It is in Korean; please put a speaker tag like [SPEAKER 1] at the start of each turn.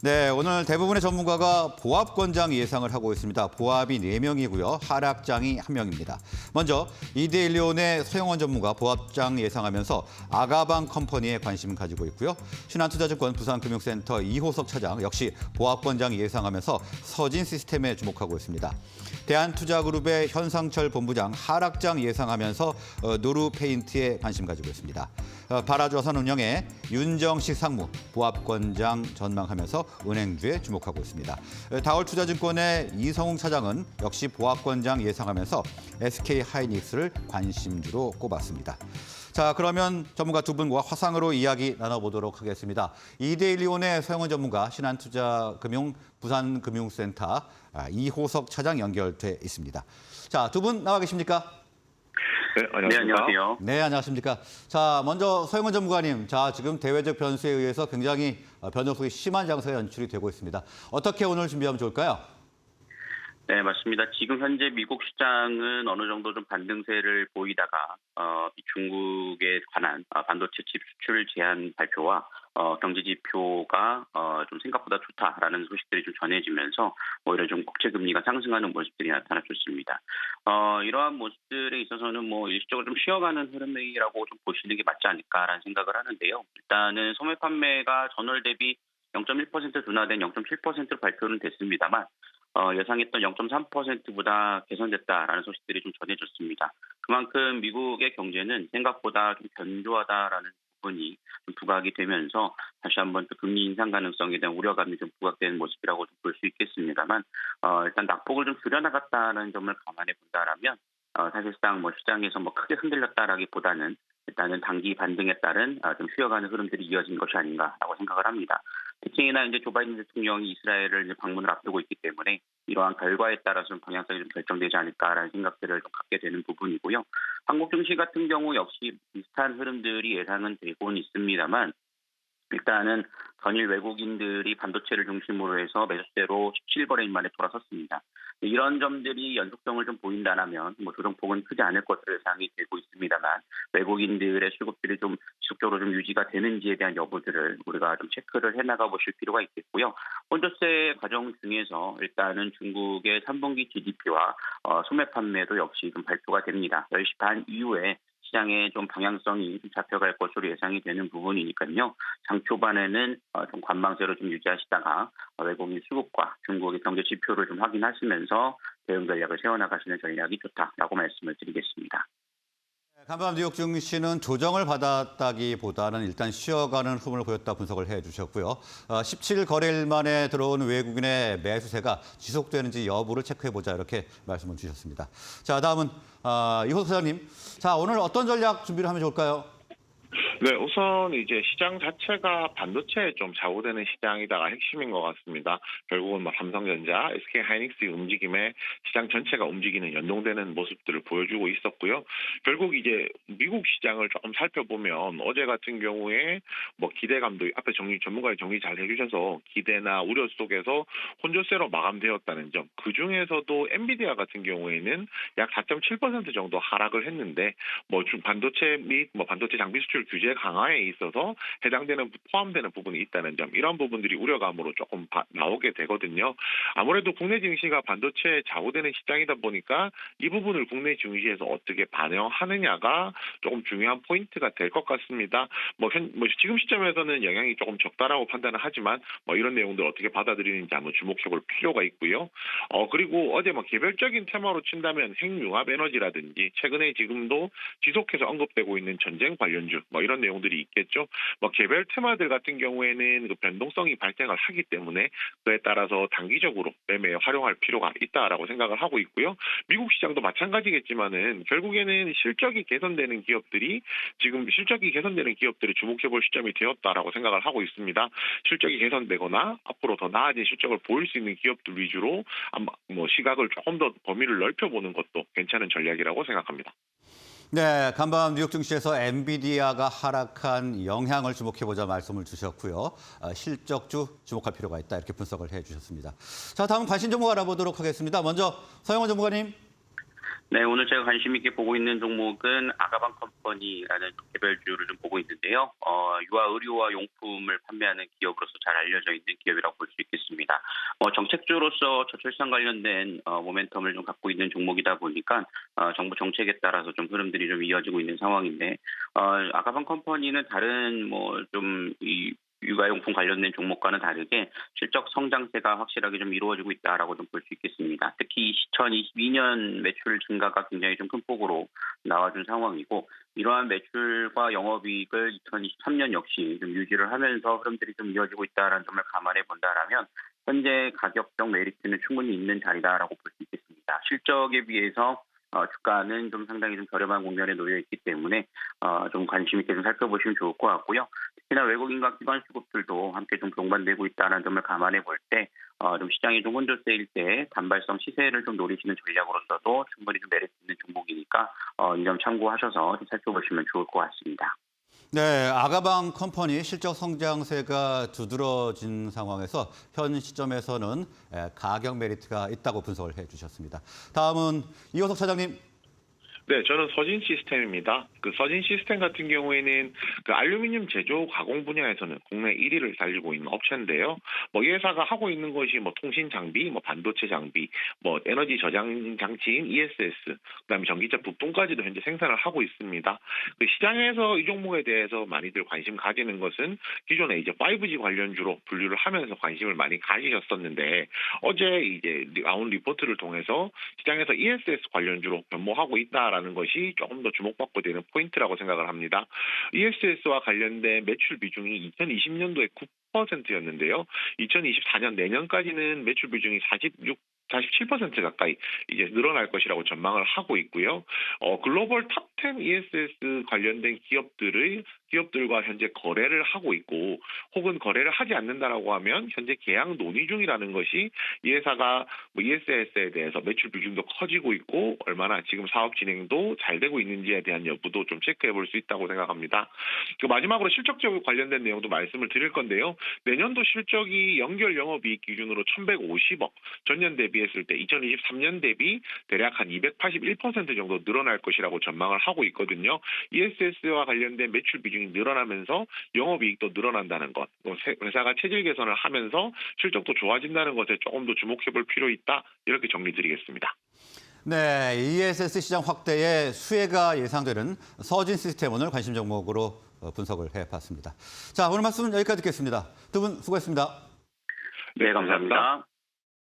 [SPEAKER 1] 네, 오늘 대부분의 전문가가 보합권장 예상을 하고 있습니다. 보합이 4명이고요. 하락장이 1명입니다. 먼저 이데일리온의 서영원 전문가 보합장 예상하면서 아가방 컴퍼니에 관심 가지고 있고요. 신한투자증권 부산금융센터 이호석 차장 역시 보합권장 예상하면서 서진 시스템에 주목하고 있습니다. 대한투자그룹의 현상철 본부장 하락장 예상하면서 노루페인트에 관심 가지고 있습니다. 바라조선운영의 윤정식 상무 보합권장 전망하면서 은행주에 주목하고 있습니다. 다올투자증권의 이성웅 차장은 역시 보합권장 예상하면서 SK하이닉스를 관심주로 꼽았습니다. 자, 그러면 전문가 두 분과 화상으로 이야기 나눠보도록 하겠습니다. 이데일리온의 서영원 전문가, 신한투자금융 부산금융센터 이호석 차장 연결돼 있습니다. 자, 두 분 나와 계십니까?
[SPEAKER 2] 네, 안녕하세요.
[SPEAKER 1] 네, 안녕하십니까. 자, 먼저 서영원 전문가님, 자, 지금 대외적 변수에 의해서 굉장히 변동성이 심한 장세가 연출이 되고 있습니다. 어떻게 오늘 준비하면 좋을까요?
[SPEAKER 2] 네, 맞습니다. 지금 현재 미국 시장은 어느 정도 좀 반등세를 보이다가 중국에 관한 반도체 칩 수출 제한 발표와 경제 지표가 좀 생각보다 좋다라는 소식들이 좀 전해지면서 오히려 좀 국채 금리가 상승하는 모습들이 나타났습니다. 이러한 모습들에 있어서는 뭐 일시적으로 좀 쉬어가는 흐름이라고 좀 보시는 게 맞지 않을까라는 생각을 하는데요. 일단은 소매 판매가 전월 대비 0.1% 둔화된 0.7%로 발표는 됐습니다만 예상했던 0.3%보다 개선됐다라는 소식들이 좀 전해졌습니다. 그만큼 미국의 경제는 생각보다 좀 견조하다라는 부분이 좀 부각이 되면서 다시 한번 또 금리 인상 가능성에 대한 우려감이 좀 부각되는 모습이라고 좀 볼 수 있겠습니다만 일단 낙폭을 좀 줄여나갔다는 점을 감안해 본다라면 사실상 뭐 시장에서 뭐 크게 흔들렸다라기보다는 일단은 단기 반등에 따른 좀 쉬어가는 흐름들이 이어진 것이 아닌가라고 생각을 합니다. 특히나 이제 조 바이든 대통령이 이스라엘을 이제 방문을 앞두고 있기 때문에 이러한 결과에 따라서 좀 방향성이 좀 결정되지 않을까라는 생각들을 좀 갖게 되는 부분이고요. 한국 증시 같은 경우 역시 비슷한 흐름들이 예상은 되고는 있습니다만 일단은 전일 외국인들이 반도체를 중심으로 해서 매수세로 17거래일 만에 돌아섰습니다. 이런 점들이 연속성을 좀 보인다면 뭐 조정폭은 크지 않을 것으로 예상이 되고 있습니다만 외국인들의 수급들이 좀 지속적으로 좀 유지가 되는지에 대한 여부들을 우리가 좀 체크를 해나가 보실 필요가 있겠고요. 혼조세 과정 중에서 일단은 중국의 3분기 GDP와 소매 판매도 역시 좀 발표가 됩니다. 10시 반 이후에 시장의 좀 방향성이 좀 잡혀갈 것으로 예상이 되는 부분이니까요. 장 초반에는 좀 관망세로 좀 유지하시다가 외국인 수급과 중국의 경제 지표를 좀 확인하시면서 대응 전략을 세워나가시는 전략이 좋다라고 말씀을 드리겠습니다.
[SPEAKER 1] 간밤 뉴욕 증시는 조정을 받았다기보다는 일단 쉬어가는 흐름을 보였다 분석을 해주셨고요. 17거래일 만에 들어온 외국인의 매수세가 지속되는지 여부를 체크해보자 이렇게 말씀을 주셨습니다. 자, 다음은 이호석 사장님. 자, 오늘 어떤 전략 준비를 하면 좋을까요?
[SPEAKER 3] 네, 우선 이제 시장 자체가 반도체에 좀 좌우되는 시장이다가 핵심인 것 같습니다. 결국은 뭐 삼성전자, SK하이닉스의 움직임에 시장 전체가 움직이는 연동되는 모습들을 보여주고 있었고요. 결국 이제 미국 시장을 조금 살펴보면 어제 같은 경우에 뭐 기대감도 앞에 전문가의 정리 잘 해주셔서 기대나 우려 속에서 혼조세로 마감되었다는 점. 그 중에서도 엔비디아 같은 경우에는 약 4.7% 정도 하락을 했는데 뭐 반도체 및 뭐 반도체 장비 수출 규제 강화에 있어서 해당되는 포함되는 부분이 있다는 점, 이런 부분들이 우려감으로 조금 나오게 되거든요. 아무래도 국내 증시가 반도체에 좌우되는 시장이다 보니까 이 부분을 국내 증시에서 어떻게 반영하느냐가 조금 중요한 포인트가 될 것 같습니다. 지금 시점에서는 영향이 조금 적다라고 판단을 하지만 이런 내용들 어떻게 받아들이는지 한번 주목해볼 필요가 있고요. 그리고 어제 개별적인 테마로 친다면 핵융합 에너지라든지 최근에 지금도 지속해서 언급되고 있는 전쟁 관련주 이런 내용들이 있겠죠. 개별 테마들 같은 경우에는 그 변동성이 발생을 하기 때문에 그에 따라서 단기적으로 매매에 활용할 필요가 있다라고 생각을 하고 있고요. 미국 시장도 마찬가지겠지만은 결국에는 실적이 개선되는 기업들이 주목해볼 시점이 되었다라고 생각을 하고 있습니다. 실적이 개선되거나 앞으로 더 나아진 실적을 보일 수 있는 기업들 위주로 시각을 조금 더 범위를 넓혀보는 것도 괜찮은 전략이라고 생각합니다.
[SPEAKER 1] 네, 간밤 뉴욕 증시에서 엔비디아가 하락한 영향을 주목해보자 말씀을 주셨고요. 실적주 주목할 필요가 있다 이렇게 분석을 해주셨습니다. 자, 다음 관심 종목 알아보도록 하겠습니다. 먼저 서영원 전문가님.
[SPEAKER 2] 네, 오늘 제가 관심 있게 보고 있는 종목은 아가방 컴퍼니라는 개별주를 좀 보고 있는데요. 유아 의료와 용품을 판매하는 기업으로서 잘 알려져 있는 기업이라고 볼 수 있겠습니다. 정책주로서 저출산 관련된 모멘텀을 좀 갖고 있는 종목이다 보니까 정부 정책에 따라서 좀 흐름들이 좀 이어지고 있는 상황인데 아가방 컴퍼니는 다른 이 육아용품 관련된 종목과는 다르게 실적 성장세가 확실하게 좀 이루어지고 있다라고 좀 볼 수 있겠습니다. 특히 2022년 매출 증가가 굉장히 좀 큰 폭으로 나와준 상황이고 이러한 매출과 영업이익을 2023년 역시 좀 유지를 하면서 흐름들이 좀 이어지고 있다는 점을 감안해 본다라면 현재 가격적 메리트는 충분히 있는 자리다라고 볼 수 있겠습니다. 실적에 비해서 주가는 좀 상당히 좀 저렴한 국면에 놓여 있기 때문에 좀 관심 있게 좀 살펴보시면 좋을 것 같고요. 특히나 외국인과 기관 수급들도 함께 좀 동반되고 있다는 점을 감안해 볼 때 좀 시장이 좀 혼조세일 때 단발성 시세를 좀 노리시는 전략으로서도 충분히 좀 메리트 있는 종목이니까 이 점 참고하셔서 좀 살펴보시면 좋을 것 같습니다.
[SPEAKER 1] 네, 아가방 컴퍼니 실적 성장세가 두드러진 상황에서 현 시점에서는 가격 메리트가 있다고 분석을 해주셨습니다. 다음은 이호석 차장님.
[SPEAKER 3] 네, 저는 서진 시스템입니다. 그 서진 시스템 같은 경우에는 그 알루미늄 제조 가공 분야에서는 국내 1위를 달리고 있는 업체인데요. 이 회사가 하고 있는 것이 통신 장비, 반도체 장비, 에너지 저장 장치인 ESS, 그다음에 전기차 부품까지도 현재 생산을 하고 있습니다. 그 시장에서 이 종목에 대해서 많이들 관심 가지는 것은 기존에 이제 5G 관련주로 분류를 하면서 관심을 많이 가지셨었는데 어제 이제 나온 리포트를 통해서 시장에서 ESS 관련주로 변모하고 있다라는 것이 조금 더 주목받고 되는 포인트라고 생각을 합니다. ESS와 관련된 매출 비중이 2020년도에 9%였는데요. 2024년 내년까지는 매출 비중이 47% 가까이 이제 늘어날 것이라고 전망을 하고 있고요. 글로벌 탑10 ESS 관련된 기업들과 현재 거래를 하고 있고 혹은 거래를 하지 않는다라고 하면 현재 계약 논의 중이라는 것이 이 회사가 ESS에 대해서 매출 비중도 커지고 있고 얼마나 지금 사업 진행도 잘 되고 있는지에 대한 여부도 좀 체크해 볼 수 있다고 생각합니다. 마지막으로 실적적 관련된 내용도 말씀을 드릴 건데요. 내년도 실적이 연결 영업이익 기준으로 1,150억, 전년 대비했을 때 2023년 대비 대략 한 281% 정도 늘어날 것이라고 전망을 하고 있거든요. ESS와 관련된 매출 비중이 늘어나면서 영업이익도 늘어난다는 것, 회사가 체질 개선을 하면서 실적도 좋아진다는 것에 조금 더 주목해 볼 필요 있다. 이렇게 정리드리겠습니다.
[SPEAKER 1] 네, ESS 시장 확대에 수혜가 예상되는 서진 시스템 오늘 관심 종목으로 분석을 해봤습니다. 자, 오늘 말씀은 여기까지 듣겠습니다. 두 분 수고했습니다.
[SPEAKER 2] 네, 감사합니다.